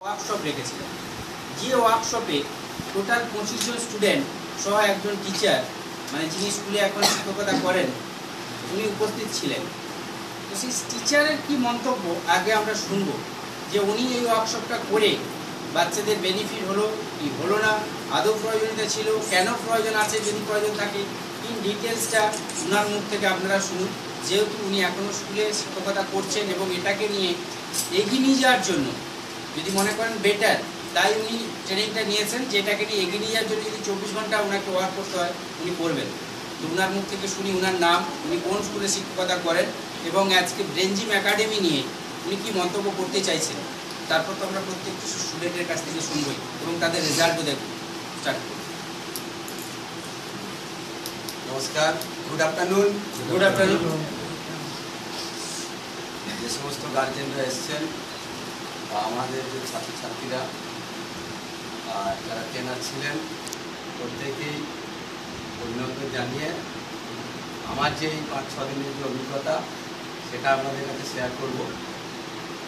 Workshop রেখেছিলেন, যে ওয়ার্কশপে টোটাল 25 জন স্টুডেন্ট সহ একজন টিচার, মানে যিনি স্কুলে এখন শিক্ষকতা করেন, উনি উপস্থিত ছিলেন। তো সেই টিচারের কি মন্তব্য আগে আমরা শুনব, যে উনি এই ওয়ার্কশপটা করে বাচ্চাদের বেনিফিট হলো কি হলো না, আদৌ প্রয়োজনীয়তা ছিল, কেন প্রয়োজন আছে, যদি প্রয়োজন থাকে, ইন ডিটেলসটা ওনার মুখ থেকে আপনারা শুনুন। যেহেতু উনি এখনও স্কুলে শিক্ষকতা করছেন এবং এটাকে নিয়ে এগিয়ে নিয়ে যাওয়ার জন্য যদি মনে করেন বেটার, তাই উনি ট্রেনিংটা নিয়েছেন যে এটাকে নিয়ে এগিয়ে নিয়ে যাওয়ার জন্য যদি 24 ঘন্টা ওনাকে ওয়ার্ক করতে হয় উনি করবেন। তো ওনার মুখ থেকে শুনি ওনার নাম, উনি কোন স্কুলে শিক্ষকতা করেন এবং আজকে ব্রেনজিম একাডেমি নিয়ে উনি কী মন্তব্য করতে চাইছেন। তারপর তো আমরা প্রত্যেকটি স্টুডেন্টের কাছ থেকে শুনবই এবং তাদের রেজাল্টও দেখব। স্টার্ট করব। নমস্কার, গুড আফটারনুন। Good afternoon. যে সমস্ত গার্জেনরা এসছেন বা আমাদের যে ছাত্রছাত্রীরা যারা ট্রেনার ছিলেন, প্রত্যেকেই অভিনন্দন জানিয়ে আমার যে এই 5-6 দিনের যে অভিজ্ঞতা সেটা আপনাদের কাছে শেয়ার করব।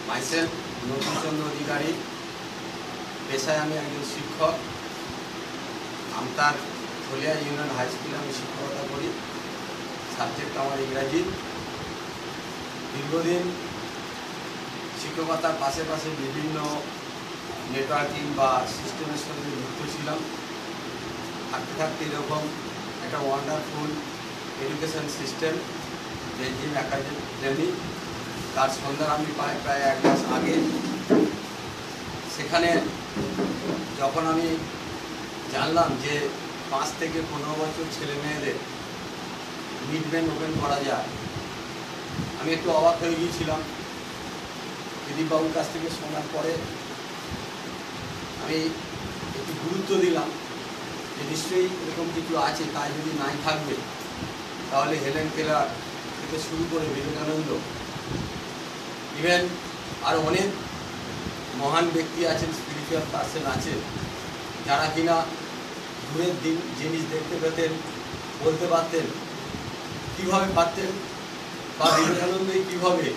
মাইসেলফ নতুনচন্দ্র অধিকারী, পেশায় আমি একজন শিক্ষক। আমতার থলিয়া ইউনিয়ন হাই স্কুলে আমি শিক্ষকতা করি, সাবজেক্ট আমার ইংরাজি। দীর্ঘদিন শিক্ষকতার পাশে বিভিন্ন নেটওয়ার্কিং বা সিস্টেমের সঙ্গে যুক্ত ছিলাম। থাকতে এরকম একটা ওয়ান্ডারফুল এডুকেশন সিস্টেম ব্রেনজিম একাডেমি, তার সন্ধান আমি পাই প্রায় 1 মাস আগে। সেখানে যখন আমি জানলাম যে 5 থেকে 15 বছর ছেলে মেয়েদের মিড ব্রেন ওপেন করা যায়, আমি একটু অবাক হয়ে গিয়েছিলাম। দিলীপবাবুর কাছ থেকে শোনার পরে আমি একটু গুরুত্ব দিলাম যে নিশ্চয়ই এরকম কিছু আছে, তাই যদি নাই থাকবে তাহলে হেলেন কেলার থেকে শুরু করে বিবেকানন্দ, ইভেন আর অনেক মহান ব্যক্তি আছেন, স্পিরিচুয়াল পার্সন আছেন, যারা কিনা দূরের জিনিস দেখতে পেতেন, বলতে পারতেন, কীভাবে পারতেন, বা বিবেকানন্দই কীভাবে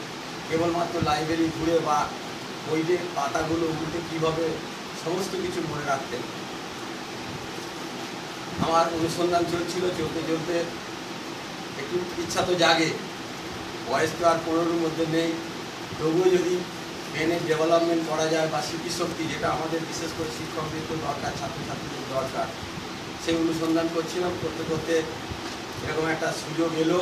কেবলমাত্র লাইব্রেরি ঘুরে বা বইয়ের পাতাগুলো উল্টে কীভাবে সমস্ত কিছু মনে রাখতেন। আমার অনুসন্ধান চলতে একটু ইচ্ছা তো জাগে। বয়স তো আর 15-র মধ্যে নেই, তবুও যদি ব্রেনের ডেভেলপমেন্ট করা যায় বা স্মৃতিশক্তি, যেটা আমাদের বিশেষ করে শিক্ষকদের তো দরকার, ছাত্রছাত্রীদের দরকার, সেই অনুসন্ধান করতে এরকম একটা সুযোগ এলো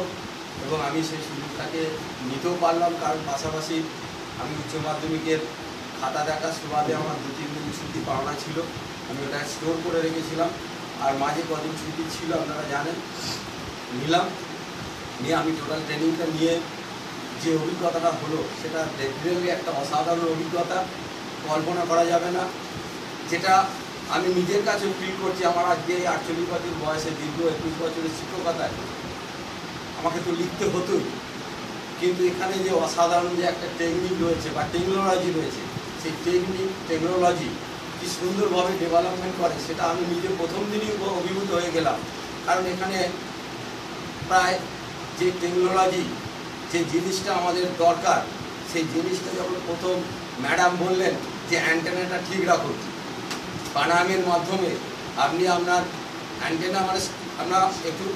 এবং আমি সেই সুযোগটাকে নিতেও পারলাম। কারণ পাশাপাশি আমি উচ্চ মাধ্যমিকের খাতা দেখার সুবাদে আমার 2-3 দিন ছুটি পাওনা ছিল, আমি ওটা স্টোর করে রেখেছিলাম। আর মাঝে কদিন ছুটি ছিল আপনারা জানেন, নিলাম। নিয়ে আমি টোটাল ট্রেনিংটা নিয়ে যে অভিজ্ঞতাটা হলো সেটা ডেফিনেটলি একটা অসাধারণ অভিজ্ঞতা, কল্পনা করা যাবে না। যেটা আমি নিজের কাছে ফিল করছি, আমার আজকে 48 বছর বয়সে দীর্ঘ 21 বছরের শিক্ষকতায় আমাকে তো লিখতে হতোই, কিন্তু এখানে যে অসাধারণ যে একটা টেকনিক রয়েছে বা টেকনোলজি রয়েছে, সেই টেকনোলজি কি সুন্দরভাবে ডেভেলপমেন্ট করে সেটা আমি নিজে প্রথম দিনই অভিভূত হয়ে গেলাম। কারণ এখানে প্রায় যে টেকনোলজি, যে জিনিসটা আমাদের দরকার, সেই জিনিসটা যখন প্রথম ম্যাডাম বললেন যে অ্যান্টেনাটা ঠিক রাখুন, প্রাণায়ামের মাধ্যমে আপনি আপনার অ্যান্টেনা মানে আপনার একটু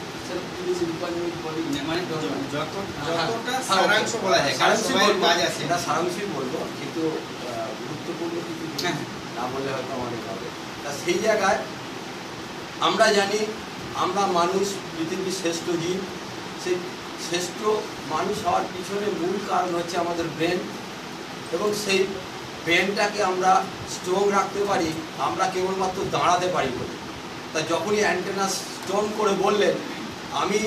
সারাংশই বলবো, কিন্তু গুরুত্বপূর্ণ কিছু না বললে হয়তো অনেক হবে। তা সেই জায়গায় আমরা জানি আমরা মানুষ পৃথিবীর শ্রেষ্ঠ জীব। সেই শ্রেষ্ঠ মানুষ হওয়ার পিছনে মূল কারণ হচ্ছে আমাদের ব্রেন, এবং সেই ব্রেনটাকে আমরা স্ট্রং রাখতে পারি আমরা কেবলমাত্র দাঁড়াতে পারি বলে। তা যখনই অ্যান্টেনা স্ট্রং করে বললেন, আমি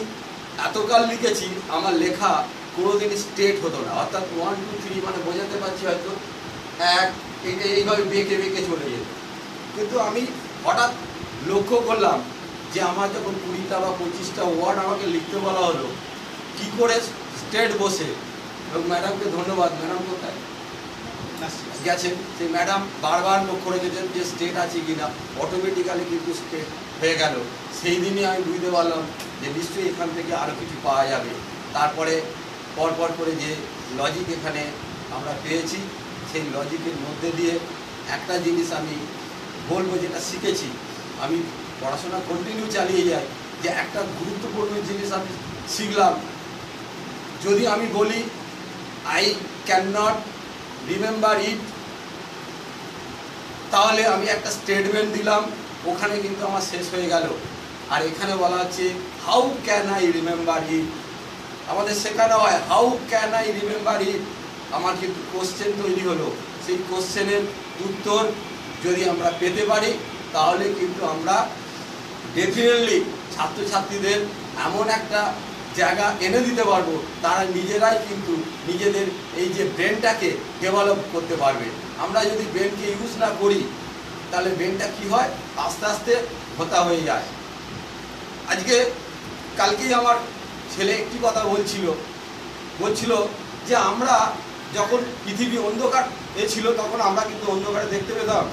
এতকাল লিখেছি, আমার লেখা কোনোদিনই স্ট্রেট হতো না, অর্থাৎ 1, 2, 3 মানে বোঝাতে পারছি হয়তো এইভাবে বেঁকে চলে যেত। কিন্তু আমি হঠাৎ লক্ষ্য করলাম যে আমার যখন 20টা বা 25টা ওয়ার্ড আমাকে লিখতে বলা হলো, কি করে স্ট্রেট বসে, এবং ম্যাডামকে ধন্যবাদ, ম্যাডাম কোথায় গেছেন, সেই ম্যাডাম বারবার লক্ষ্য রেখেছেন যে স্ট্রেট আছে কিনা, অটোমেটিক্যালি কিন্তু স্ট্রেট হয়ে গেল। সেই দিনই আমি বুঝতে পারলাম যে নিশ্চয়ই এখান থেকে আরও কিছু পাওয়া যাবে। তারপরে পরপর করে যে লজিক এখানে আমরা পেয়েছি, সেই লজিকের মধ্যে দিয়ে একটা জিনিস আমি বলবো, যেটা শিখেছি, আমি পড়াশোনা কন্টিনিউ চালিয়ে যাই, যে একটা গুরুত্বপূর্ণ জিনিস আমি শিখলাম, যদি আমি বলি I can not remember it, তাহলে আমি একটা স্টেটমেন্ট দিলাম, ওখানে কিন্তু আমার শেষ হয়ে গেল। আর এখানে বলা হচ্ছে how can I remember it, আমাদের শেখানো হয় how can I remember it, আমার কিন্তু কোশ্চেন তৈরি হলো, সেই কোশ্চেনের উত্তর যদি আমরা পেতে পারি তাহলে কিন্তু আমরা ডেফিনেটলি ছাত্রছাত্রীদের এমন একটা জায়গা এনে দিতে পারবো, তারা নিজেরাই কিন্তু নিজেদের এই যে ব্রেনটাকে ডেভেলপ করতে পারবে। আমরা যদি ব্রেনকে ইউজ না করি তাহলে ব্রেনটা কি হয়, আস্তে আস্তে ভোতা হয়ে যায়। আজকে কালকেই আমার ছেলে একটি কথা বলছিল যে আমরা যখন পৃথিবী অন্ধকার ছিল তখন আমরা কিন্তু অন্ধকারে দেখতে পেতাম,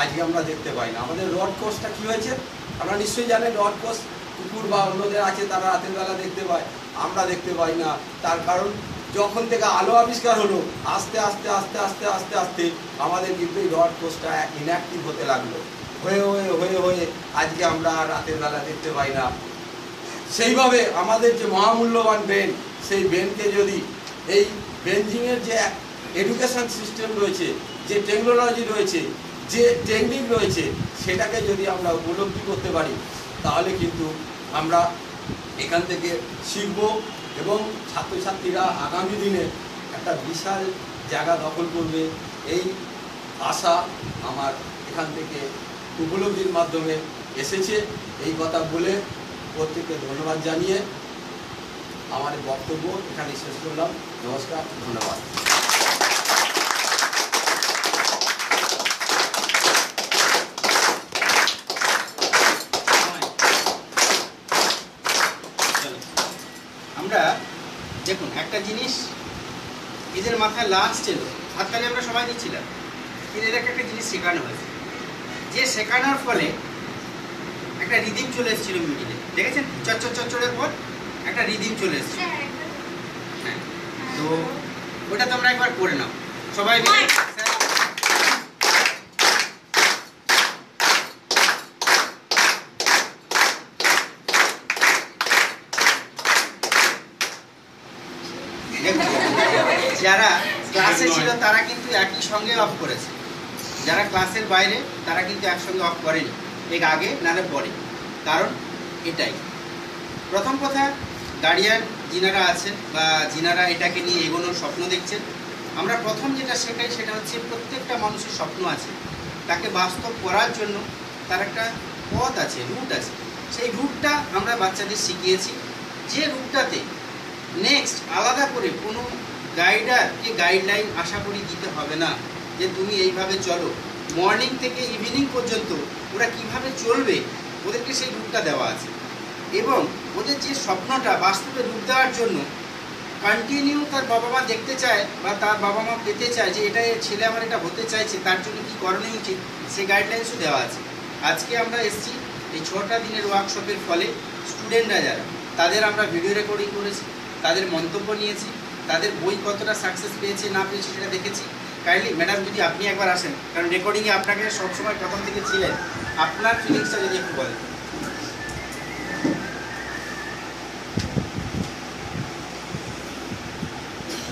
আজকে আমরা দেখতে পাই না। আমাদের রড কোষটা কি হয়েছে আমরা নিশ্চয়ই জানেন, রড কোষ কুকুর বা অন্যদের আছে, তারা রাতের বেলা দেখতে পায়, আমরা দেখতে পাই না। তার কারণ যখন থেকে আলো আবিষ্কার হলো আস্তে আস্তে আস্তে আস্তে আস্তে আস্তে আমাদের কিন্তু এই রড কোষটা ইনঅ্যাক্টিভ হতে লাগলো, হয়ে হয়ে হয়ে হয়ে আজকে আমরা রাতের বেলা দেখতে পাই না। সেইভাবে আমাদের যে মহামূল্যবান ব্রেন, সেই ব্রেনকে যদি এই ব্রেনজিংয়ের যে এডুকেশন সিস্টেম রয়েছে, যে টেকনোলজি রয়েছে, যে টেকনিক রয়েছে, সেটাকে যদি আমরা উপলব্ধি করতে পারি তাহলে কিন্তু আমরা এখান থেকে শিখব এবং ছাত্রছাত্রীরা আগামী দিনে একটা বিশাল জায়গা দখল করবে, এই আশা আমার এখান থেকে উপলব্ধির মাধ্যমে এসেছে। এই কথা বলে প্রত্যেককে ধন্যবাদ জানিয়ে আমার বক্তব্য এখানে শেষ করলাম। নমস্কার, ধন্যবাদ। আমরা দেখুন একটা জিনিস এদের মাথায় লাস্ট এলো, হাততালি আমরা সবাই দিচ্ছিলাম, কিন্তু এদেরকে একটা জিনিস শেখানো হয়েছে, যে শেখানোর ফলে একটা রিদিম চলে এসেছিল মিডিলে, দেখেছেন চচ্চর চচ্চরের পর একটা রিদিম চলে এসেছিল। হ্যাঁ, তো ওটা তোমরা একবার করে নাও সবাই মিলে। যারা ক্লাসে ছিল তারা কিন্তু একই সঙ্গে অফ করেছে, যারা ক্লাসের বাইরে তারা কিন্তু একসঙ্গে অফ করেনি, এর আগে নাহলে পরে। কারণ এটাই প্রথম কথা, গার্ডিয়ান যিনারা আছেন বা যিনারা এটাকে নিয়ে এগোনোর স্বপ্ন দেখছেন, আমরা প্রথম যেটা শেখাই সেটা হচ্ছে প্রত্যেকটা মানুষের স্বপ্ন আছে, তাকে বাস্তব করার জন্য তার একটা পথ আছে, রুট আছে। সেই রুটটা আমরা বাচ্চাদের শিখিয়েছি, যে রুটটাতে নেক্সট আলাদা করে কোনো গাইডারকে গাইডলাইন আশা করি দিতে হবে না, যে তুমি এইভাবে চলো। মর্নিং থেকে ইভিনিং পর্যন্ত ওরা কিভাবে চলবে ওদেরকে সেই রুটটা দেওয়া আছে, এবং ওদের যে স্বপ্নটা বাস্তবে রূপ দেওয়ার জন্য কন্টিনিউ তার বাবা মা দেখতে চায় বা তার বাবা মা পেতে চায় যে এটা ছেলে আমার এটা হতে চাইছে, তার জন্য কী করণীয় উচিত, সেই গাইডলাইন্সও দেওয়া আছে। আজকে আমরা এসেছি এই 6টা দিনের ওয়ার্কশপের ফলে স্টুডেন্টরা যারা, তাদের আমরা ভিডিও রেকর্ডিং করেছি, তাদের মন্তব্য নিয়েছি, তাদের বই কতটা সাকসেস পেয়েছে না পেয়েছে সেটা দেখেছি। কাইন্ডলি ম্যাডাম যদি আপনি একবার আসেন, কারণ রেকর্ডিংয়ে আপনাকে সবসময় প্রথম থেকে ছিলেন, আপনার ফিলিংসটা যদি একটু বলেন।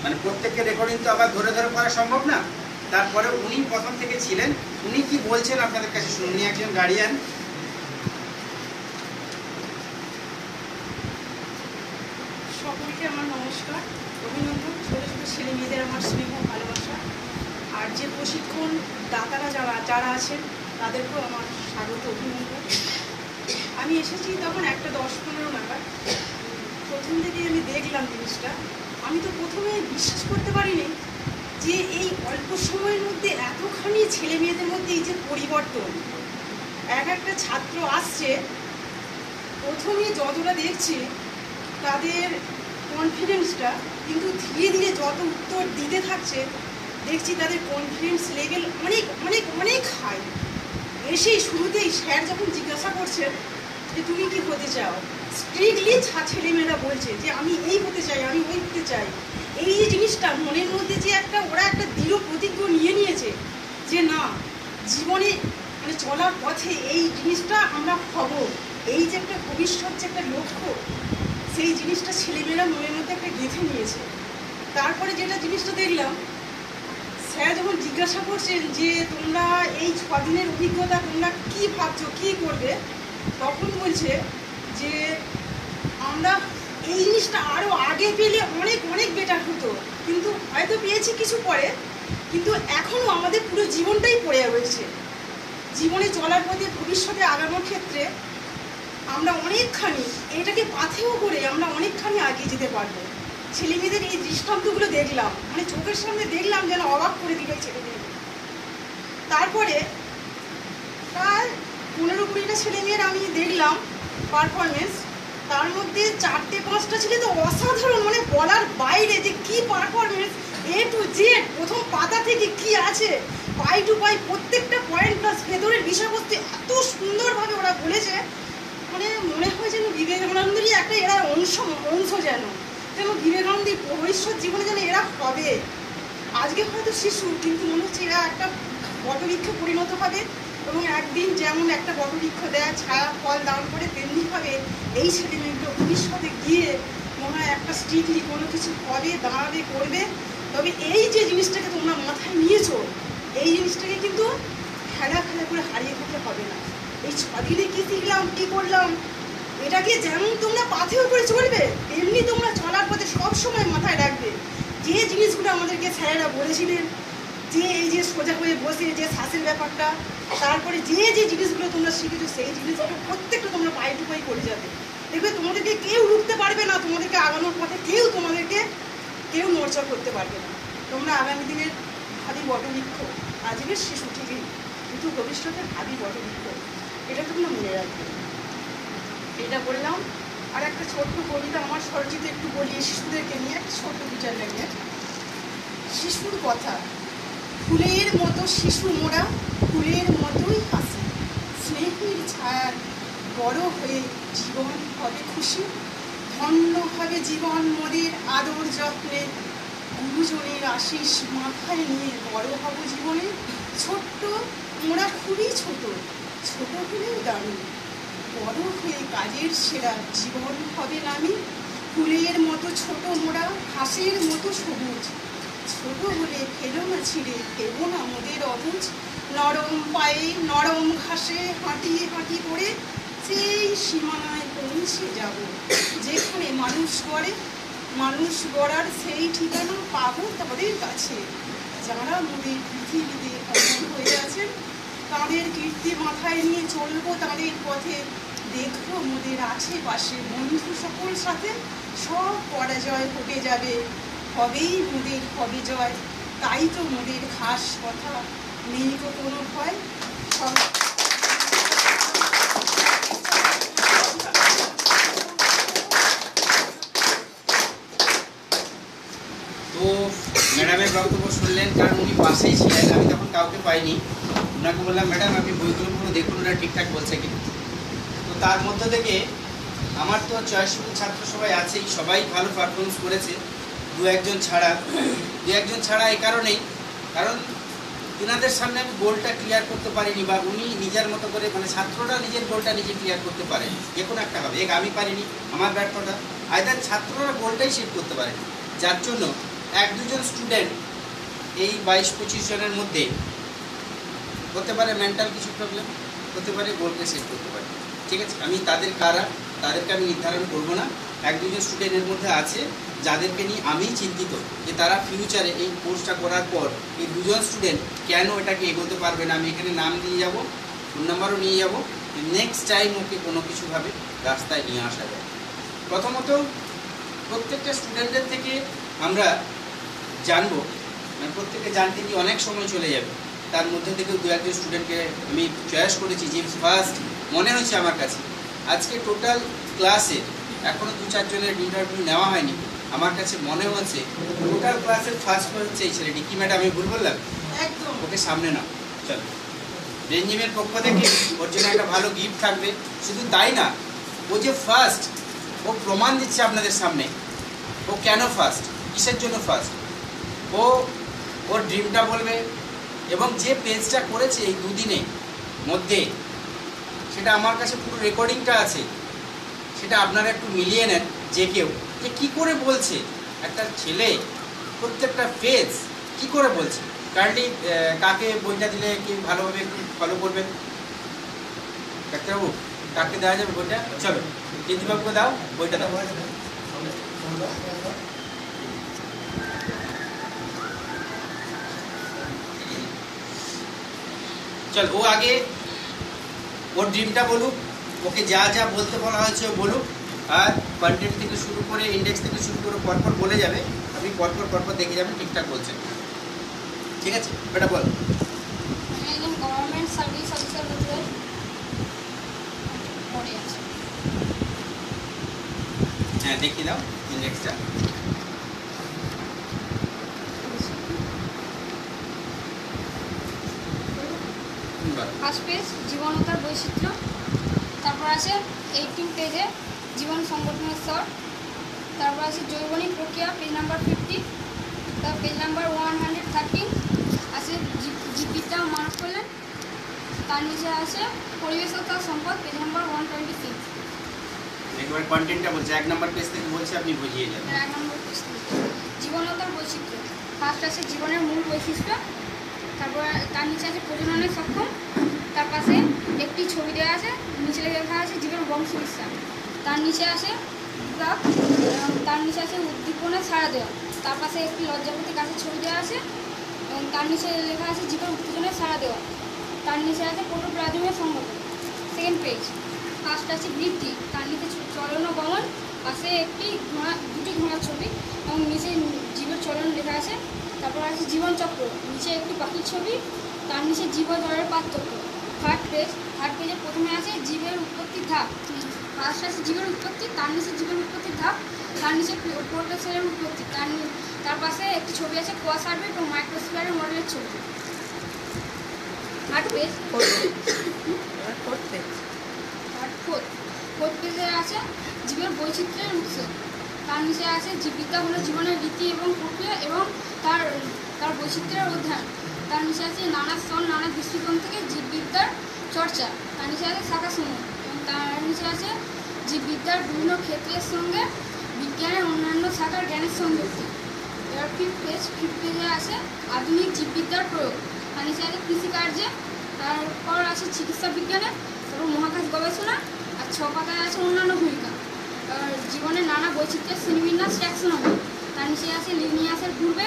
মানে প্রত্যেককে রেকর্ডিং তো আবার ধরে ধরে করা সম্ভব না, তারপরে উনি প্রথম থেকে ছিলেন, উনি কি বলছেন আপনাদের কাছে শুনুন। উনি একজন গার্ডিয়ান। সকলকে আমার নমস্কার, অভিনন্দন। ছোটো ছোটো ছেলে মেয়েদের আমার স্নেহ ভালোবাসা, আর যে প্রশিক্ষণ দাতারা যারা আছেন তাদেরকেও আমার স্বাগত, অভিনন্দন। আমি এসেছি তখন 1:10-15 নাগাদ। প্রথম থেকে আমি দেখলাম জিনিসটা, আমি তো প্রথমে বিশ্বাস করতে পারিনি যে এই অল্প সময়ের মধ্যে এতখানি ছেলে মেয়েদের মধ্যে এই যে পরিবর্তন। একটা ছাত্র আসছে, প্রথমেই যতটা দেখছি তাদের কনফিডেন্সটা, কিন্তু ধীরে ধীরে যত উত্তর দিতে থাকছে দেখছি তাদের কনফিডেন্স লেভেল অনেক অনেক অনেক হাই। এসেই শুরুতেই স্যার যখন জিজ্ঞাসা করছেন যে তুমি কি হতে চাও, স্ট্রিক্টলি ছেলেমেয়েরা বলছে যে আমি এই হতে চাই, আমি ওই হতে চাই। এই যে জিনিসটা মনের মধ্যে যে ওরা একটা দৃঢ় প্রতিজ্ঞ নিয়ে নিয়েছে, যে না, জীবনে মানে চলার পথে এই জিনিসটা আমরা হব, এই যে একটা ভবিষ্যৎ যে একটা লক্ষ্য, সেই জিনিসটা ছেলেমেয়েরা মনের মধ্যে একটা গেঁথে নিয়েছে। তারপরে যেটা জিনিসটা দেখলাম, স্যার যখন জিজ্ঞাসা করছেন যে তোমরা এই 6 দিনের অভিজ্ঞতা তোমরা কি ভাবছো, কি করবে, তখন বলছে যে আমরা এই জিনিসটা আরও আগে পেলে অনেক অনেক বেটার হতো, কিন্তু হয়তো পেয়েছি কিছু পরে, কিন্তু এখনও আমাদের পুরো জীবনটাই পড়ে রয়েছে। জীবনে চলার পথে ভবিষ্যতে আগানোর ক্ষেত্রে আমরা অনেকখানি এটাকে পাথেয় করে আমরা অনেকখানি এগিয়ে যেতে পারবো। ছেলেমেয়েদের এই দৃষ্টান্তগুলো দেখলাম, মানে চোখের সামনে দেখলাম, যেন অবাক করে দিল ছেলেমেয়েদের। তারপরে প্রায় 15-20টা ছেলেমেয়ের আমি দেখলাম পারফরমেন্স, তার মধ্যে 4-5টা ছেলে তো অসাধারণ, মানে বলার বাইরে যে কি পারফরমেন্স, A to Z প্রথম পাতা থেকে কি আছে পাই টু পাই প্রত্যেকটা পয়েন্ট প্লাস ভেতরের বিষয়বস্তু এত সুন্দরভাবে ওরা বলেছে, মানে মনে হয় যেন বিবেকানন্দেরই একটা এরা অংশ যেন বিবেকানন্দের ভবিষ্যৎ জীবনে যেন এরা হবে। আজকে হয়তো শিশু, কিন্তু মনে হচ্ছে এরা একটা বটবৃক্ষে পরিণত হবে, এবং একদিন যেমন একটা বটবৃক্ষ দেয় ছায়া ফল দান করে, তেমনিভাবে এই ছেলেমেয়েগুলো ভবিষ্যতে গিয়ে মনে হয় একটা স্ট্রিক্টলি কোনো কিছু হবে, দাঁড়াবে, করবে। তবে এই যে জিনিসটাকে তোমরা মাথায় নিয়েছো, এই জিনিসটাকে কিন্তু খেলা করে হারিয়ে ফেলতে হবে না। এই 6 দিনে কী শিখলাম, কী করলাম, এটাকে যেমন তোমরা পাথেয় করে চলবে, তেমনি তোমরা চলার পথে সবসময় মাথায় রাখবে যে জিনিসগুলো আমাদেরকে স্যারেরা বলেছিলেন, যে এই যে সোজা হয়ে বসে যে শ্বাসের ব্যাপারটা, তারপরে যে যে জিনিসগুলো তোমরা শিখেছো সেই জিনিসগুলো প্রত্যেকটা তোমরা পাই টু পাই করে যাবে। দেখবে তোমাদেরকে কেউ রুখতে পারবে না, তোমাদেরকে আগানোর পথে কেউ নড়চড় করতে পারবে না। তোমরা আগামী দিনের ভাবি বটবৃক্ষ, আজকের শিশু ঠিকই, কিন্তু ভবিষ্যতের ভাবি বটবৃক্ষ, এটা তোমরা মনে রাখবে। এটা বললাম। আর একটা ছোট্ট কবিতা আমার স্বরচিত একটু বলি শিশুদেরকে নিয়ে, একটা ছোট্ট বিচার লাগে। শিশুর কথা, ফুলের মতো শিশু মোরা, ফুলের মতোই হাসি, স্নেহের ছায়ার বড় হয়ে জীবন হবে খুশি, ধন্য হবে জীবন মোদের আদর যত্নে, গুরুজনের আশিস মাথায় নিয়ে বড় হব জীবনে। ছোট্ট মোরা খুবই ছোট হলেও দারুণ, বড় হয়ে কাজের সেরা জীবন হবে নামি। ফুলের মতো ছোট মোরা, ঘাসের মতো সবুজ, ছোট হলে ফেলো না ছিঁড়ে, দেবো না মোদের অবুজ। নরম পায়ে নরম ঘাসে হাঁটি পড়ে সেই সীমানায় পৌঁছে যাব, যেখানে মানুষ গড়ার সেই ঠিকানা পাবো তাদের কাছে। যারা মোদের পৃথিবীতে অমর হয়ে আছেন, তাদের কীর্তি মাথায় নিয়ে চলবো তাদের পথে। দেখবো মোদের আশেপাশে বন্ধু সকল সাথে, সব পরাজয় ঘটে যাবে, হবেই মোদের হবে জয়। তাই তো মোদের খাস কথা, নেই তো কোনো ভয়। তো ম্যাডামের বক্তব্য শুনলেন, কারণ উনি পাশেই ছিলেন, আমি তখন কাউকে পাইনি। ওনাকে বললাম, ম্যাডাম আপনি বইগুলো পুরো দেখুন, ওরা ঠিকঠাক বলছে কিনা। তো তার মধ্যে থেকে আমার তো চয়েসফুল ছাত্র সবাই আছেই, সবাই ভালো পারফরমেন্স করেছে, দু একজন ছাড়া এই কারণেই, কারণ তিনাদের সামনে আমি গোলটা ক্লিয়ার করতে পারিনি, বা উনি নিজের মতো করে, মানে ছাত্ররা নিজের গোলটা নিজে ক্লিয়ার করতে পারেনি। যে কোনো একটা হবে, আমি পারিনি, আমার ব্যর্থতা, আইদার ছাত্ররা গোলটাই সেট করতে পারেনি, যার জন্য 1-2 স্টুডেন্ট এই 22-25 জনের মধ্যে হতে পারে মেন্টাল কিছু প্রবলেম, হতে পারে গোলকে সেট করতে পারে। ঠিক আছে, আমি তাদেরকে আমি নির্ধারণ করব না। 1-2 স্টুডেন্টের মধ্যে আছে যাদেরকে নিয়ে আমি চিন্তিত, যে তারা ফিউচারে এই কোর্সটা করার পর এই 2 স্টুডেন্ট কেন এটাকে এগোতে পারবে না। আমি এখানে নাম দিয়ে যাব, ফোন নাম্বারও নিয়ে যাব, নেক্সট টাইম ওকে কোনো কিছুভাবে রাস্তায় নিয়ে আসা যায়। প্রথমত প্রত্যেকটা স্টুডেন্টদের থেকে আমরা জানবো, মানে প্রত্যেকে জানতে গিয়ে অনেক সময় চলে যাবে। তার মধ্যে থেকে 2-1 স্টুডেন্টকে আমি চয়েস করেছি, যে ফার্স্ট মনে হচ্ছে আমার কাছে আজকে টোটাল ক্লাসে এখনও 2-4 জনের ইন্টারভিউ নেওয়া হয়নি, আমার কাছে মনে হচ্ছে টোটাল ক্লাসের ফার্স্ট হচ্ছে এই ছেলেটি। কি ম্যাডাম আমি ভুল বললাম? একদম। ওকে সামনে নাও, চলো। রেঞ্জিমের পক্ষ থেকে ওর জন্য একটা ভালো গিফট থাকবে। শুধু তাই না, ও যে ফার্স্ট, ও প্রমাণ দিচ্ছে আপনাদের সামনে ও কেন ফার্স্ট, কিসের জন্য ফার্স্ট। ওর ড্রিমটা বলবে, এবং যে পেজটা করেছে এই দুদিনে মধ্যে, সেটা আমার কাছে পুরো রেকর্ডিংটা আছে, সেটা আপনারা একটু মিলিয়ে নেন যে কেউ, যে কী করে বলছে একটা ছেলে প্রত্যেকটা পেজ কী করে বলছে। কাইন্ডলি কাকে বইটা দিলে কি ভালোভাবে একটু ফলো করবেন? ডাক্তারবাবু, কাকে দেওয়া যাবে বইটা? চলো কীর্তিবাবুকে দাও বইটা, দাও। চল, ও আগে ওর ড্রিমটা বলুক, ওকে যা যা বলতে বলা হয়েছে ও বলুক, আর কন্টেন্ট থেকে শুরু করে ইন্ডেক্স থেকে শুরু করে পরপর বলে যাবে, আপনি পরপর দেখে যাবেন ঠিকঠাক বলছেন। ঠিক আছে, বেটা বল। আমি একজন গভর্নমেন্ট সার্ভিস অফিসার হতে পড়ে আছি। হ্যাঁ, দেখিয়ে দাও ইন্ডেক্সটা। ফার্স্ট পেজ জীবনতার বৈচিত্র্য, তারপর আছে 18 পেজে জীবন সংগঠনের স্তর, তারপর আছে জৈবনিক প্রক্রিয়া পেজ নাম্বার 50, তারপর পেজ নাম্বার 113 আছে জীববিদ্যা ও মানব কল্যাণ, তার নিচে আছে পরিবেশ ও তার সম্পদ পেজ নাম্বার 126। একবার কন্টেন্টটা বলছে, 1 নম্বর পেজ থেকে বলছে, আপনি বুঝিয়ে যাবেন। 1 নম্বর পেজ থেকে জীবনতার বৈচিত্র্য, ফার্স্ট আছে জীবনের মূল বৈশিষ্ট্য, তারপর তার নিচে আছে প্রজননের সক্ষম, তার পাশে একটি ছবি দেওয়া আছে, নিচে লেখা আছে জীবন বংশবিস্তার, তার নিচে আছে বিভাগ, তার নিচে আছে উদ্দীপনা ছাড়া দেওয়া, তার পাশে একটি লজ্জাপতি গাছের ছবি দেওয়া আছে এবং তার নিচে লেখা আছে জীবন উত্তেজনায় ছাড়া দেওয়া, তার নিচে আছে প্রোটোপ্লাজমের সংগঠন। সেকেন্ড পেজ ফার্স্ট আছে বৃদ্ধি, তার নিচে চলন ও গমন, পাশে দুটি ঘোড়ার ছবি এবং নিচে জীবের চলন লেখা আছে। তারপর আছে জীবনচক্র, নিচে একটি পাখির ছবি, তার নিচে জীব ও জলের পার্থক্য। থার্ড পেজে প্রথমে আছে জীবের উৎপত্তির ধাপ, ফার্স্ট আছে জীবের উৎপত্তি, তার নিচে জীবের উৎপত্তির ধাপ, তার নিচে প্রোটোসেলের উৎপত্তি, তার পাশে একটি ছবি আছে কোয়া সার্ভেট ও মাইক্রোস্ফিয়ারের মডেলের ছবি। থার্ড পেজে আছে জীবের বৈচিত্র্যের উৎস, তার নিচে আছে জীববিদ্যা হলো জীবনের রীতি এবং প্রক্রিয়া এবং তার বৈচিত্র্যের অধ্যয়ন, তার নিচে আছে নানা স্তর নানা দৃষ্টিকোণ থেকে জীববিদ্যার চর্চা, তার নিচে আছে শাখাসমূহ এবং তার নিচে আছে জীববিদ্যার বিভিন্ন ক্ষেত্রের সঙ্গে বিজ্ঞানের অন্যান্য শাখার জ্ঞানের সংযুক্তি। এবার ফিফথ পেজে আছে আধুনিক জীববিদ্যার প্রয়োগ, তার নিচে আছে কৃষিকার্যে, তারপর আছে চিকিৎসা বিজ্ঞানে, তারপর মহাকাশ গবেষণা, আর 6 পাতায় আছে অন্যান্য ভূমিকা, জীবনের নানা বৈচিত্র্যের শ্রেণীবিন্যাস ট্যাক্সোনমি, তার নিচে আছে লিনিয়াসের পূর্বে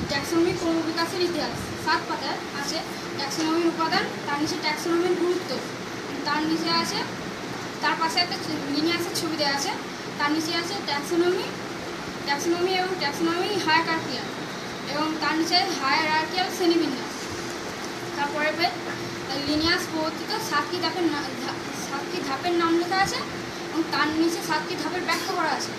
ট্যাক্সোনমি ক্রমবিকাশের ইতিহাস। 7 পাতায় আছে ট্যাক্সোনমির উপাদান, তার নিচে ট্যাক্সোনমির গুরুত্ব, তার নিচে আছে তার পাশে একটা লিনিয়াসের ছবি দেওয়া আছে, তার নিচে আছে ট্যাক্সোনমি এবং ট্যাক্সোনমি হায়ারার্কিয়াল এবং তার নিচে হায়ারার্কিয়াল শ্রেণীবিন্যাস। তারপরে লিনিয়াস প্রবর্তিত 7টি ধাপের নাম লেখা আছে এবং তার নিচে 7টি ধাপের ব্যাখ্যা করা আছে।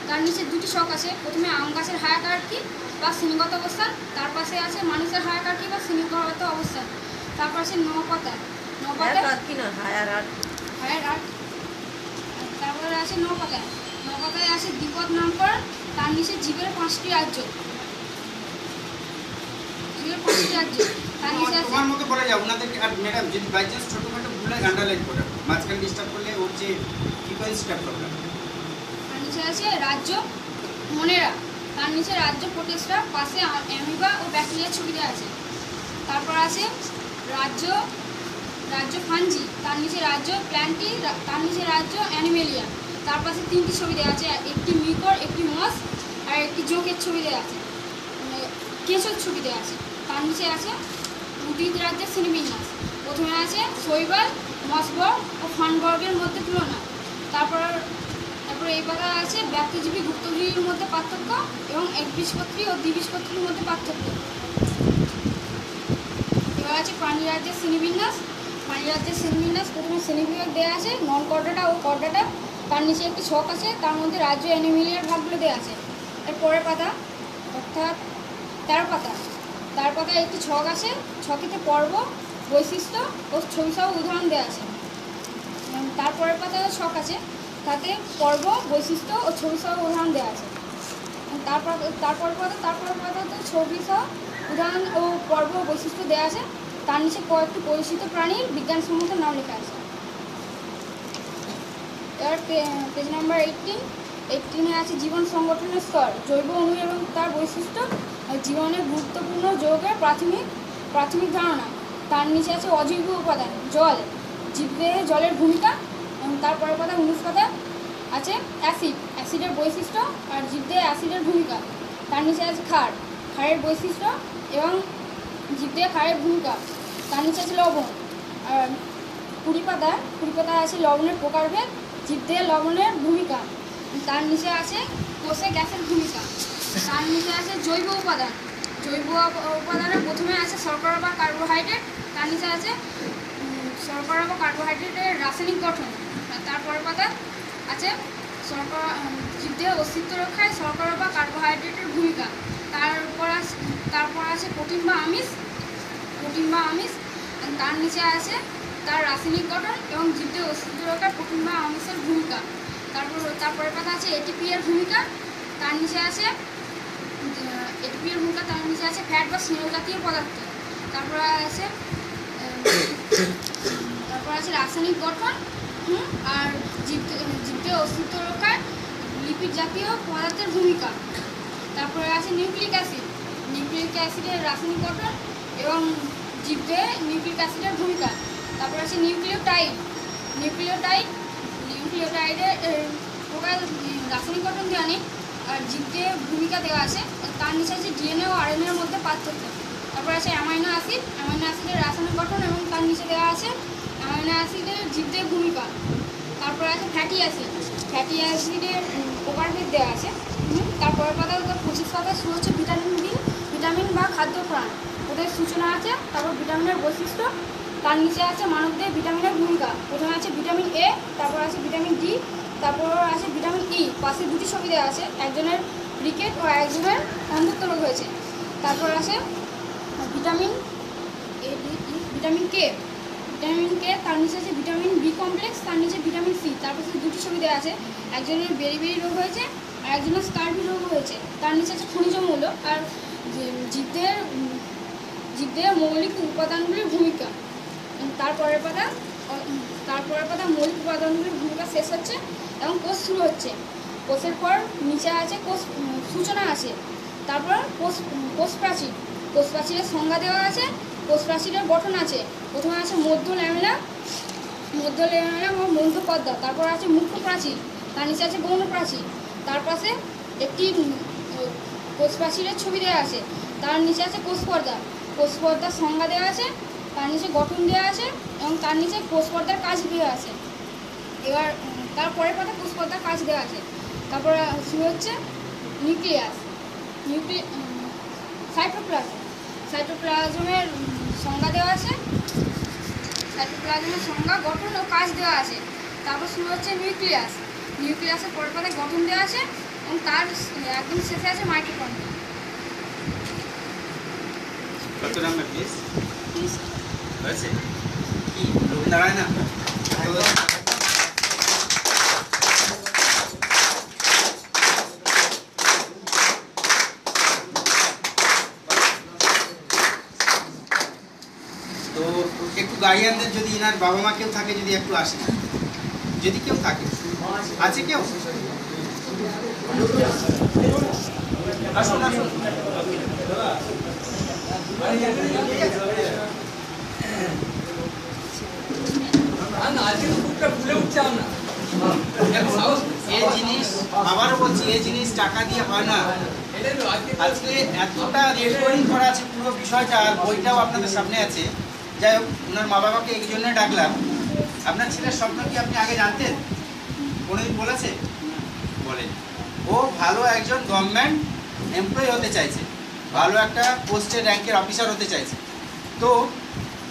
তার নিচে 2টি শক আছে, প্রথমে আম গাছের হায়ারার্কি বা শ্রেণীগত অবস্থান, তার পাশে আছে মানুষের হায়ারার্কি বা শ্রেণীগত অবস্থান, তারপর আছে 9 পাতা, তারপরে আছে 9 পাতায় আছে দ্বিপদ নামকরণ, তার নিচে জীবের 5টি রাজ্য, তার নিচে আছে তোমার মতো করে যাও ওনাদেরকে। আর ম্যাডাম, যদি বাই চান্স ছোটোখাটো ভুলে আন্ডারলাইন করে মাঝখানে ডিস্টার্ব করলে ওর যে ফ্রিকোয়েন্সিটা প্রবলেম। তার নিচে আছে রাজ্য মনেরা, তার নিচে রাজ্য প্রোটেস্টা, পাশে অ্যামিবা ও ব্যাকটেরিয়ার ছবি দেওয়া আছে। তারপর আছে রাজ্য ফাঞ্জি, তার নিচে রাজ্য প্ল্যান্টি, তার নিচে রাজ্য অ্যানিমেলিয়া, তার পাশে 3টি ছবি দেওয়া আছে, একটি মিকর, একটি মস আর একটি জোকের ছবি দেওয়া আছে, কেঁচোর ছবি দেওয়া আছে। তার নিচে আছে উদ্ভিদ রাজ্যের শ্রেণীবিন্যাস, প্রথমে আছে শৈবাল, মসবর্গ ও ফানবর্গের মধ্যে তুলনা, তারপরে এই পাতা আছে ব্যক্তিজীবী গুপ্তজীবীর মধ্যে পার্থক্য এবং একবীজপত্রী ও দ্বিবীজপত্রীর মধ্যে পার্থক্য। এবার আছে প্রাণী রাজ্যের শ্রেণীবিন্যাস, প্রথমে শ্রেণীবিভাগ দেওয়া আছে নন কর্ডাটা ও কর্ডাটা, তার নিচে একটি ছক আছে, তার মধ্যে রাজ্য অ্যানিমেলিয়ার ভাগগুলো দেওয়া আছে। এর পরের পাতা অর্থাৎ 13 পাতা, তার পাতায় একটি ছক আছে, ছকেতে পর্ব, বৈশিষ্ট্য ও ছবিসহ উদাহরণ দেওয়া আছে। তারপরের পাতায় ছক আছে, তাতে পর্ব, বৈশিষ্ট্য ও ছবিসহ উদাহরণ দেওয়া আছে। তারপরের পাতাতে ছবিসহ উদাহরণ ও পর্ব ও বৈশিষ্ট্য দেওয়া আছে। তার নিচে কয়েকটি পরিচিত প্রাণীর বিজ্ঞানসম্মত নাম লেখা আছে। এবার পেজ নাম্বার 18 আছে জীবন সংগঠনের স্তর, জৈব অণু এবং তার বৈশিষ্ট্য, জীবনের গুরুত্বপূর্ণ যৌগের প্রাথমিক ধারণা। তার নিচে আছে অজৈব উপাদান, জল, জীবদেহে জলের ভূমিকা, এবং তারপরের কথা 19 কথা আছে অ্যাসিডের বৈশিষ্ট্য আর জীবদেহে অ্যাসিডের ভূমিকা। তার নিচে আছে ক্ষারের বৈশিষ্ট্য এবং জীবদেহে ক্ষারের ভূমিকা। তার নিচে আছে লবণ। আর 20 পাতায় আছে লবণের প্রকারভেদ, জীবদেহে লবণের ভূমিকা। তার নিচে আছে কোষে গ্যাসের ভূমিকা। তার নিচে আছে জৈব উপাদানের প্রথমে আছে শর্করা বা কার্বোহাইড্রেট। তার নিচে আছে শর্করা বা কার্বোহাইড্রেটের রাসায়নিক গঠন। তারপরের পাতা আছে জীবদেহের অস্তিত্ব রক্ষায় শর্করা বা কার্বোহাইড্রেটের ভূমিকা। তারপর আছে প্রোটিন বা আমিষ। তার নিচে আছে তার রাসায়নিক গঠন এবং জীবদেহের অস্তিত্ব রক্ষায় প্রোটিন বা আমিষের ভূমিকা। তারপরের পাতা আছে এটিপি এর ভূমিকা। তার নিচে আছে ফ্যাট বা স্নেহ জাতীয় পদার্থ। তারপর আছে রাসায়নিক গঠন আর জীবদেহের অস্তিত্ব রক্ষায় লিপিড জাতীয় পদার্থের ভূমিকা। তারপরে আছে নিউক্লিক অ্যাসিডের রাসায়নিক গঠন এবং জীবদেহে নিউক্লিক অ্যাসিডের ভূমিকা। তারপর আছে নিউক্লিওটাইডের রাসায়নিক গঠন দেওয়া নেই আর জীবদেহে ভূমিকা দেওয়া আছে। তার নিচে আছে ডিএনএ ও আরএনএ এর মধ্যে পার্থক্য। তারপর আছে অ্যামাইনো অ্যাসিডের রাসায়নিক গঠন এবং তার নিচে দেওয়া আছে অ্যামাইনো অ্যাসিডের জীবদেহে ভূমিকা। তারপর আছে ফ্যাটি অ্যাসিডের প্রকারভেদ দেওয়া আছে। তারপরের পাতা 25 পাতা শুরু হচ্ছে ভিটামিন বা খাদ্য প্রাণ, ওদের সূচনা আছে। তারপর ভিটামিনের বৈশিষ্ট্য। তার নিচে আছে মানবদেহে ভিটামিনের ভূমিকা। প্রথমে আছে ভিটামিন এ, তারপর আছে ভিটামিন ডি, তারপর আছে ভিটামিন ই। পাশে দুটি ছবি দেওয়া আছে, একজনের রিকেট ও একজনের অন্ধত্ব রোগ হয়েছে। তারপর আছে ভিটামিন কে। তার নিচে আছে ভিটামিন বি কমপ্লেক্স, তার নিচে ভিটামিন সি। তারপর দুটি ছবি দেওয়া আছে, একজনের বেরি রোগ হয়েছে আর একজনের স্কার্ভি রোগ হয়েছে। তার নিচে আছে খনিজ মৌল আর জীবদেহের মৌলিক উপাদানগুলির ভূমিকা। তারপরের পাতা মৌলিক উপাদানগুলির ভূমিকা শেষ হচ্ছে এবং কোষ শুরু হচ্ছে। কোষের পর নিচে আছে কোষ সূচনা আছে। তারপর কোষ প্রাচীরের সংজ্ঞা দেওয়া আছে, কোষ প্রাচীরের গঠন আছে। প্রথমে আছে মধ্য ল্যামেলা ও মধ্যপর্দা। তারপর আছে মুখ্য প্রাচীর, তার নিচে আছে গৌণ প্রাচীর। তার পাশে একটি কোষ প্রাচীরের ছবি দেওয়া আছে। তার নিচে আছে কোষ পর্দার সংজ্ঞা দেওয়া আছে, তার নিচে গঠন দেওয়া আছে এবং তার নিচে কোষ পর্দার কাজ দেওয়া আছে। এবার তারপরের পাতা কোষ পর্দার কাজ দেওয়া আছে। তারপর শুরু হচ্ছে সাইটোপ্লাজমের সংজ্ঞা দেওয়া আছে, সাইটোপ্লাজমের সংজ্ঞা, গঠন ও কাজ দেওয়া আছে। তারপর শুরু হচ্ছে নিউক্লিয়াসের পরের পাতায় গঠন দেওয়া আছে এবং তার একদম শেষে আছে মাইটোকন্ড্রিয়া। কত নাম্বার প্লিজ হয়েছে কি রবীন্দ্রনারায়ণ না তো একটু গার্ডিয়ানদের যদি এনার বাবা মা কেউ থাকে যদি একটু আসে, যদি কেউ থাকে, আছে কেউ? আসুন আসুন। এই জিনিস আবারও বলছি, এই জিনিস টাকা দিয়ে হয় না। আজকে এতটা রেকর্ডিং করা আছে পুরো বিষয়টা, আর বইটাও আপনাদের সামনে আছে। যাই হোক, ওনার মা বাবাকে এই জন্য ডাকলাম। আপনার ছেলের স্বপ্ন কি আপনি আগে জানতেন? কোনোদিন বলেছে? বলেন। ও ভালো একজন গভর্নমেন্ট এমপ্লয়ি হতে চাইছে, ভালো একটা পোস্টের র্যাঙ্কের অফিসার হতে চাইছে। তো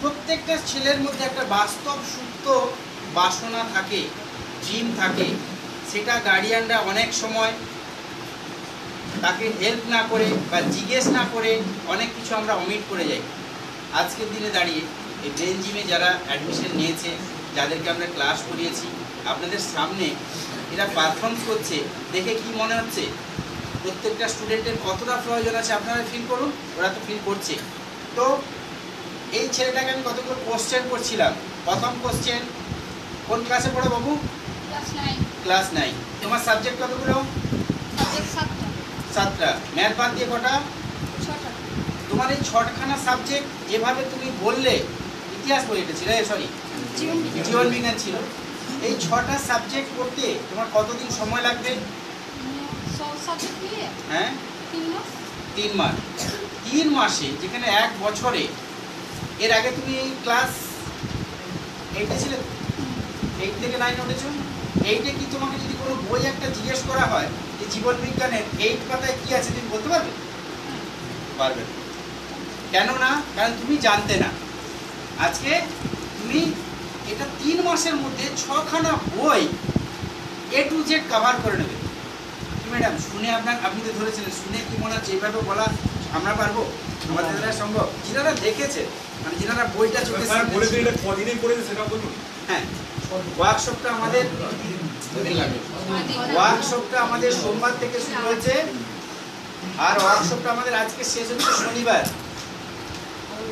প্রত্যেকটা ছেলের মধ্যে একটা বাস্তব সুপ্ত বাসনা থাকে, ড্রিম থাকে। সেটা গার্ডিয়ানরা অনেক সময় তাকে হেল্প না করে বা জিজ্ঞেস না করে অনেক কিছু আমরা অমিট করে যাই। আজকের দিনে দাঁড়িয়ে এই ব্রেন জিমে যারা অ্যাডমিশন নিয়েছে, যাদেরকে আমরা ক্লাস করিয়েছি, আপনাদের সামনে এরা পারফর্ম করছে দেখে কি মনে হচ্ছে? প্রত্যেকটা স্টুডেন্টের কতটা প্রয়োজন আছে আপনারা ফিল করুন, ওরা তো ফিল করছে। তো এই ছেলেটাকে আমি কতগুলো কোশ্চেন করছিলাম। প্রথম কোশ্চেন, কোন ক্লাসে পড়ো বাবু? Class 9 class 9। তোমার সাবজেক্ট কতগুলো? সাবজেক্ট 7টা 7টা। ম্যাথ বাদ দিয়ে কটা? 6টা তোমার এই 6খানা সাবজেক্ট যেভাবে তুমি বললে, ইতিহাস বই এটা ছিল, সরি জীবন বিজ্ঞান ছিল, এই 6টা সাবজেক্ট করতে তোমার কতদিন সময় লাগবে? সব সাবজেক্ট নিয়ে হ্যাঁ 3 মাস 3 মাস। 3 মাসে, যেখানে 1 বছরে। এর আগে তুমি ক্লাস 8-এ ছিলে, 8 থেকে 9 উঠেছো। 8-এ কি তোমাকে যদি কোনো বই একটা জিজ্ঞেস করা হয় যে জীবন বিজ্ঞানের 8 পাতায় কি আছে, তুমি বলতে পারবে? পারবে না। কেন না? কারণ তুমি জানতে না। আজকে তুমি এটা 3 মাসের মধ্যে 6খানা বই A to Z কভার করে নেবে। কি ম্যাডাম, শুনে আপনি তো ধরেছিলেন, শুনে কি মনে হচ্ছে এইভাবে বলা আমরা পারবো? আমাদের দ্বারা সম্ভব? যিনারা দেখেছে, মানে যিনারা বইটা চোখে বলে দিন এটা কদিনে করেছে সেটা বলুন। হ্যাঁ, ওয়ার্কশপটা আমাদের সোমবার থেকে শুরু হয়েছে, আর ওয়ার্কশপটা আমাদের আজকে শেষ হচ্ছে শনিবার।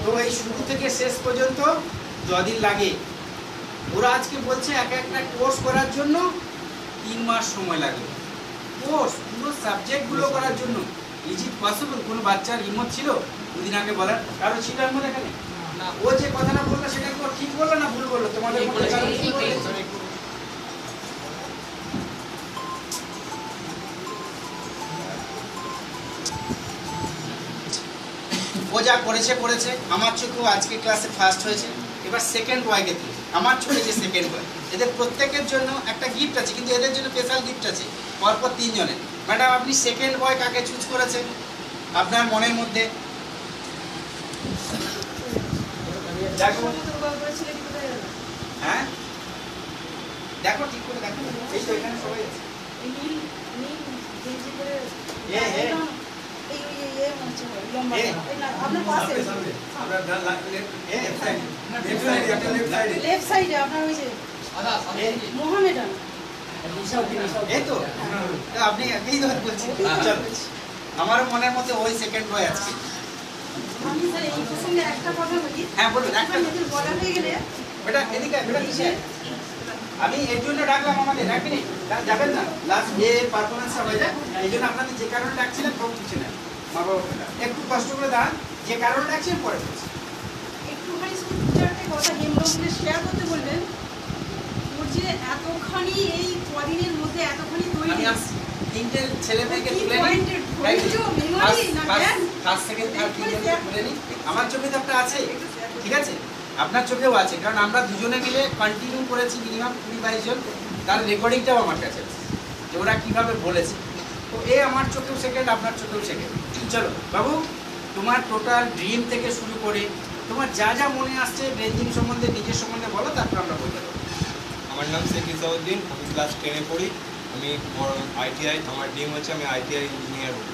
তো এই শুরু থেকে শেষ পর্যন্ত যদিন লাগে, ওরা আজকে বলছে একটা কোর্স করার জন্য 3 মাস সময় লাগবে। কোর্স পুরো সাবজেক্টগুলো করার জন্য। Is it possible? কোনো বাচ্চার হিম্মত ছিল দুদিন আগে বলার? কারো ছিল এর এখানে? ও যে কথাটা বললো সেটা কি ঠিক বললো না ভুল বললো? তোমাদের মধ্যে কারো ঠিক বলেছে? ও যা করেছে। আমার চোখেও আজকে ক্লাসে ফার্স্ট হয়েছে, এবার সেকেন্ড বয়কে তুলে। আমার চোখে যে সেকেন্ড বয়, এদের প্রত্যেকের জন্য একটা গিফট আছে, কিন্তু এদের জন্য স্পেশাল গিফট আছে পরপর 3 জনের। ম্যাডাম, আপনি সেকেন্ড বয় কাকে চুজ করেছেন আপনার মনের মধ্যে? দেখো, হ্যাঁ দেখো, ঠিক করে দেখো। এই তো এখানে সবাই আছে। লেফট সাইডে আপনার ওই যে মোহামেডান। এই তো আপনি একই ধরে বলছেন। চলো, আমারও মনের মধ্যে ওই সেকেন্ড বয় আছে। আমি স্যার এই প্রসঙ্গে একটা কথা বলি। হ্যাঁ বলুন। একটা বলা হয়ে গেলে বেটা এদিকে, বেটা কিসে? আমি এর জন্য ডাকলাম, আমাদের ডাকিনি, যাবেন না, লাস্ট ডে পারফরমেন্সটা হয়ে যায়। এই জন্য আপনাদের যে কারণে ডাকছিলেন কোনো কিছু না, মা বাবা একটু কষ্ট করে দাঁড়ান। যে কারণে ডাকছেন পরে বলছি। একটুখানি চারটে কথা হেমরমকে শেয়ার করতে বলবেন। ওর যে এতখানি এই কদিনের মধ্যে এতখানি তৈরি, আমি আসছি, 3টে ছেলে মেয়েকে তুলে পয়েন্টের ধৈর্য, মেমোরি না জ্ঞান, ফার্স্ট সেকেন্ড থার্ড 3জনকে তুলে নিই। আমার চোখে তো একটা আছে, ঠিক আছে, আপনার চোখেও আছে, কারণ আমরা দুজনে মিলে কন্টিনিউ করেছি মিনিমাম 20-22 জন। তার রেকর্ডিংটাও আমার কাছে আছে যে ওরা কীভাবে বলেছে। তো এ আমার চোখেও সেকেন্ড, আপনার চোখেও সেকেন্ড। চলো বাবু, তোমার টোটাল ড্রিম থেকে শুরু করে তোমার যা যা মনে আসছে ব্রেঞ্জিং সম্বন্ধে, নিজের সম্বন্ধে বলো, তারপর আমরা বলতে পারবো। আমার নাম শেখ ইসাউদ্দিন, আমি ক্লাস 10-এ পড়ি। আমি ITI, আমার ড্রিম হচ্ছে আমি ITI ইঞ্জিনিয়ার হব।